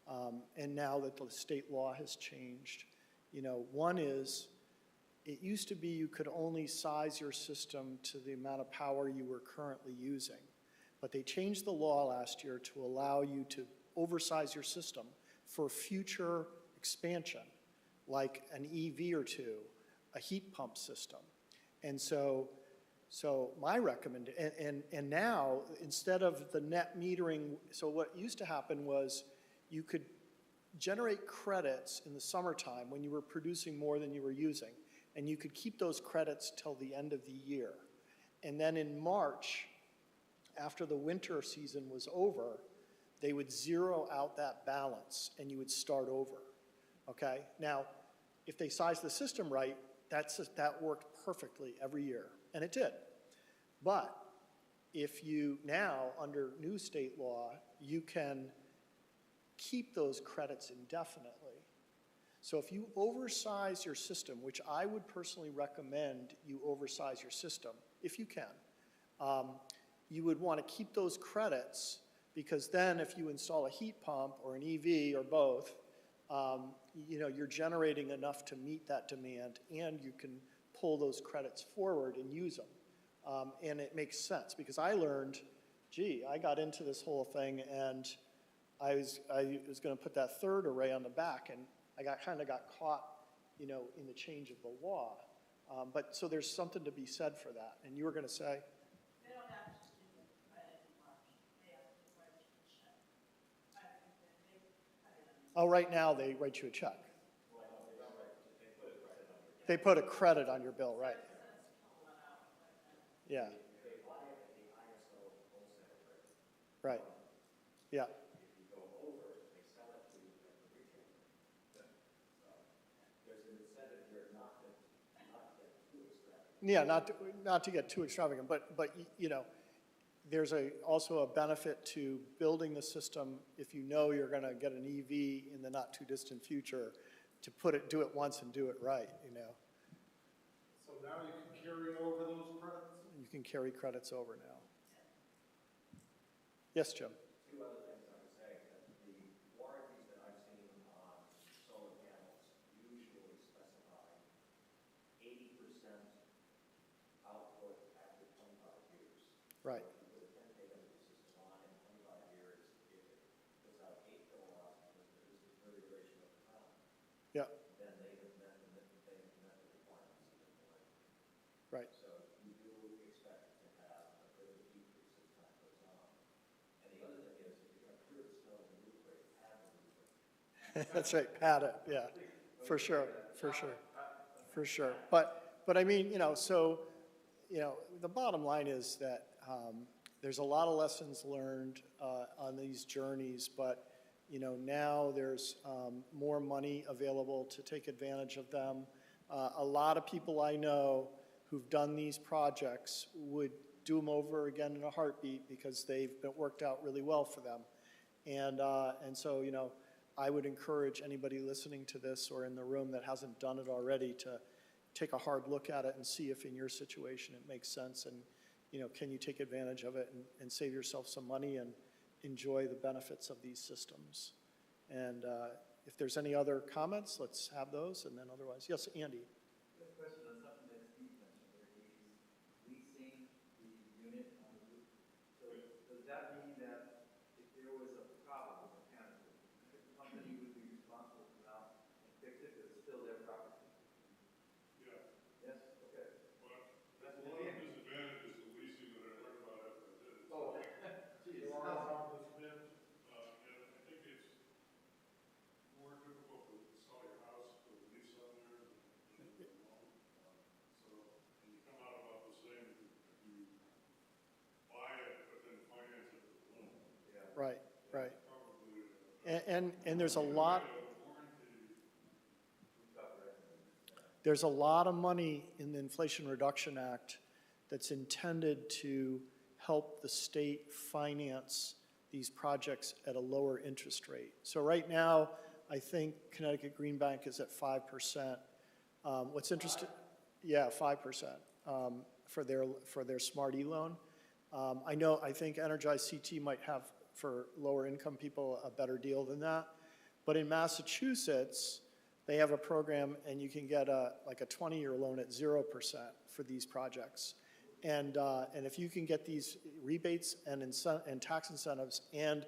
and now that the state law has changed. You know, one is, it used to be you could only size your system to the amount of power you were currently using. But they changed the law last year to allow you to oversize your system for future expansion, like an EV or two, a heat pump system. And so my recommendation, and now instead of the net metering, so what used to happen was you could generate credits in the summertime when you were producing more than you were using, and you could keep those credits till the end of the year. And then in March, after the winter season was over, they would zero out that balance and you would start over, okay? Now, if they sized the system right, that worked perfectly every year, and it did. But if you now, under new state law, you can keep those credits indefinitely. So if you oversize your system, which I would personally recommend you oversize your system, if you can, you would want to keep those credits, because then if you install a heat pump or an EV or both, you know, you're generating enough to meet that demand, and you can pull those credits forward and use them. And it makes sense, because I learned, gee, I got into this whole thing, and I was going to put that third array on the back, and I kind of got caught, you know, in the change of the law. But so there's something to be said for that. And you were going to say? They don't have to do the credit in March. They have to write you a check. I think that they cut it on. Oh, right now they write you a check. They put a credit on your bill, right? Yeah. Right. Yeah. Yeah, not to get too extravagant, but you know, there's also a benefit to building the system if you know you're going to get an EV in the not-too-distant future, to do it once and do it right, you know. So now you can carry over those credits? You can carry credits over now. Yes, Jim? Two other things I would say, that the warranties that I've seen on solar panels usually specify 80% output after 25 years. Right. If you put a 10K energy system on in 25 years, if it puts out 8 kilowatts because there is a deterioration of the time, Yeah, then they have met the requirements of the warranty. right. So you do expect to have a bit of a decrease as time goes on. And the other thing is, if you're going to clear the snow in the roof rate, have the roof rate. That's right, pad it, yeah, for sure, for sure, for sure. But I mean, you know, so, you know, the bottom line is that there's a lot of lessons learned on these journeys, but, you know, now there's more money available to take advantage of them. A lot of people I know who've done these projects would do them over again in a heartbeat because they've been worked out really well for them. And so, you know, I would encourage anybody listening to this or in the room that hasn't done it already to take a hard look at it and see if in your situation it makes sense, and, you know, can you take advantage of it and save yourself some money and enjoy the benefits of these systems. And if there's any other comments, let's have those, and then otherwise, yes, Andy. A question on something that Steve mentioned, where he's leasing the unit on the roof. So does that mean that if there was a problem with the canopy, the company would be responsible to come out and fix it, because it's still their property? Yeah, Yes, okay. but That's there's a lot of disadvantages to leasing that I learned about after I did it. Oh, geez. You are on this bid? And I think it's more difficult to sell your house with a lease on there than a loan. So, and you come out about the same if you buy it, but then finance it with a loan. Right, right. Probably, And there's a lot, warranty. there's a lot of money in the Inflation Reduction Act that's intended to help the state finance these projects at a lower interest rate. So right now, I think Connecticut Green Bank is at 5%. What's interesting, yeah, 5% for their Smart E-loan. I think Energize CT might have, for lower income people, a better deal than that. But in Massachusetts, they have a program, and you can get like a 20-year loan at 0% for these projects. And if you can get these rebates and tax incentives, and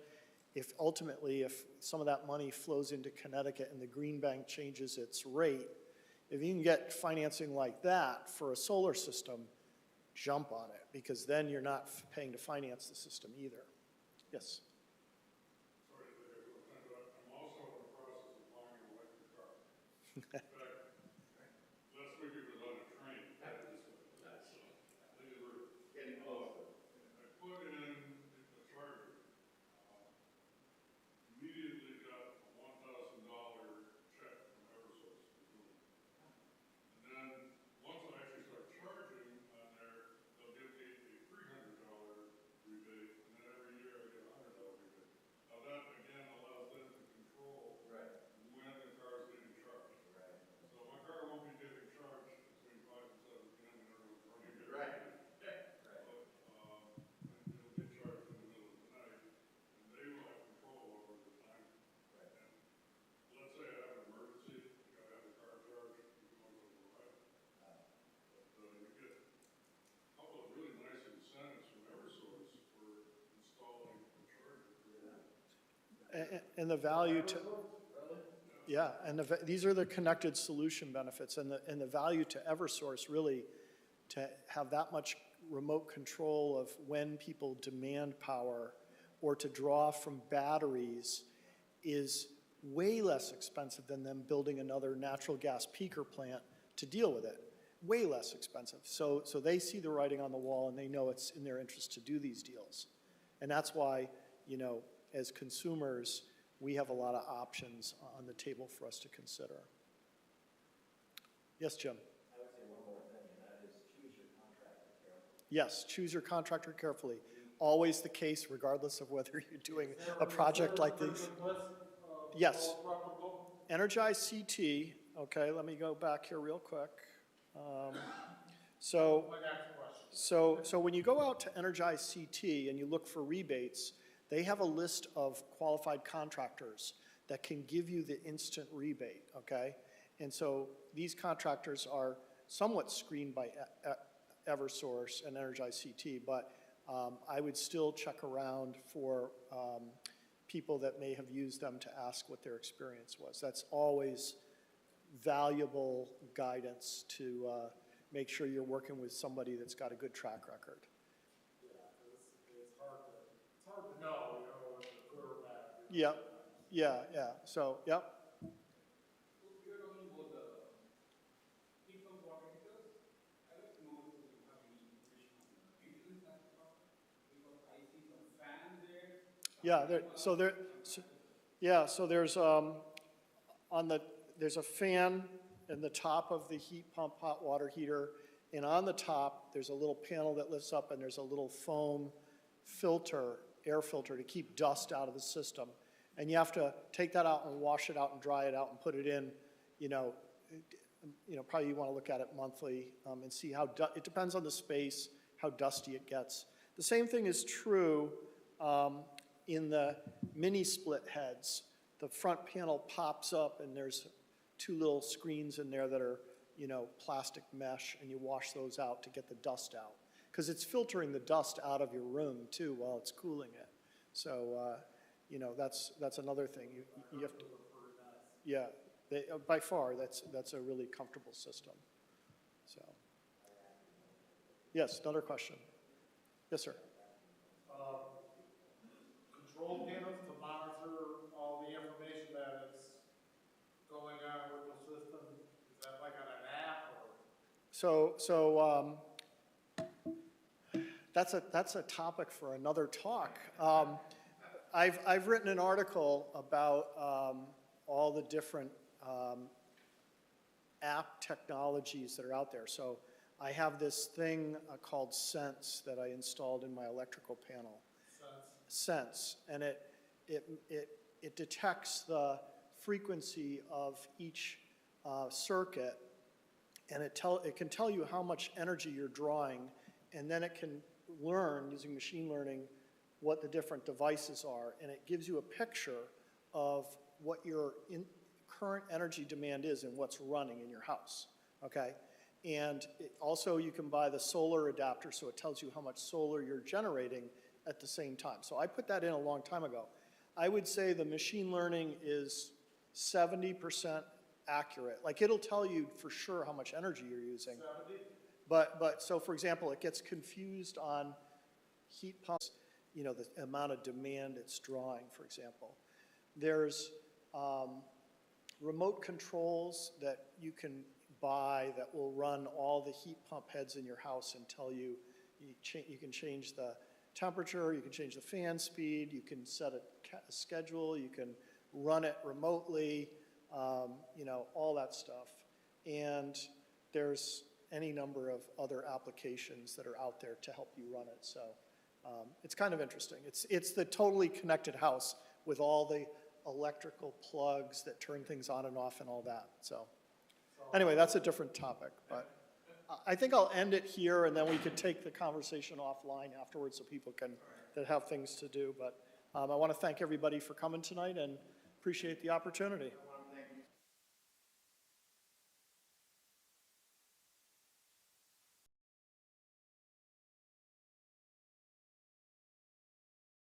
if ultimately, if some of that money flows into Connecticut and the Green Bank changes its rate, if you can get financing like that for a solar system, jump on it, because then you're not paying to finance the system either. Yes? Sorry, I'm also in the process of buying an electric car. In fact, last week it was on a train. They were Getting closer. I put in a charger. Immediately got a $1,000 check from Eversource for doing it. And then, once I actually start charging on there, they'll give me a $300 rebate, and then every year I get a $100 rebate. Now that, again, allows them to control Right. when the car is getting charged. Right. So my car won't be getting charged between 5 and 7 p.m. when everyone's running. Right. But, it'll get charged in the middle of the night, and they will have control over the time. Right. And let's say I have an emergency, you gotta have the car charged, you can always override it. But, you get a couple of really nice incentives from Eversource for installing a charger. And the value to, yeah, and these are the connected solution benefits, and the value to Eversource really to have that much remote control of when people demand power or to draw from batteries is way less expensive than them building another natural gas peaker plant to deal with it. Way less expensive. So they see the writing on the wall, and they know it's in their interest to do these deals. And that's why, you know, as consumers, we have a lot of options on the table for us to consider. Yes, Jim? I would say one more thing, and that is choose your contractor carefully. Yes, choose your contractor carefully. always the case regardless of whether you're doing a project like this. Yes. Energize CT, okay, let me go back here real quick. So when you go out to Energize CT and you look for rebates, they have a list of qualified contractors that can give you the instant rebate, okay? And so these contractors are somewhat screened by Eversource and Energize CT, but I would still check around for people that may have used them to ask what their experience was. That's always valuable guidance to make sure you're working with somebody that's got a good track record. It's hard to know, you know, what's good or bad. Yeah, so, yep. You're talking about the heat pump water heaters. I don't know if you have any information on the maintenance aspect of it, because I see some fans there. So there's a fan in the top of the heat pump hot water heater, and on the top, there's a little panel that lifts up, and there's a little foam filter, air filter, to keep dust out of the system. And you have to take that out and wash it out and dry it out and put it in, probably you want to look at it monthly and see how, it depends on the space, how dusty it gets. The same thing is true in the mini split heads. The front panel pops up and there's two little screens in there that are, plastic mesh, and you wash those out to get the dust out. Because it's filtering the dust out of your room too while it's cooling it. So, that's another thing. You have to, yeah, by far, that's a really comfortable system. So, yes, another question. Yes, sir. Control panels to monitor all the information that is going on with the system. Is that like on an app or? That's a topic for another talk. I've written an article about all the different app technologies that are out there. So I have this thing called Sense that I installed in my electrical panel. Sense, and it detects the frequency of each circuit, and it can tell you how much energy you're drawing, and then it can learn using machine learning what the different devices are, and it gives you a picture of what your current energy demand is and what's running in your house, okay? And also you can buy the solar adapter, so it tells you how much solar you're generating at the same time. So I put that in a long time ago. I would say the machine learning is 70% accurate. Like, it'll tell you for sure how much energy you're using. 70? But so for example, it gets confused on heat pumps, the amount of demand it's drawing, for example. There's remote controls that you can buy that will run all the heat pump heads in your house and tell you, you can change the temperature, you can change the fan speed, you can set a schedule, you can run it remotely, all that stuff. And there's any number of other applications that are out there to help you run it. So it's kind of interesting. It's the totally connected house with all the electrical plugs that turn things on and off and all that. So anyway, that's a different topic, but I think I'll end it here, and then we could take the conversation offline afterwards so people that have things to do. But I want to thank everybody for coming tonight and appreciate the opportunity.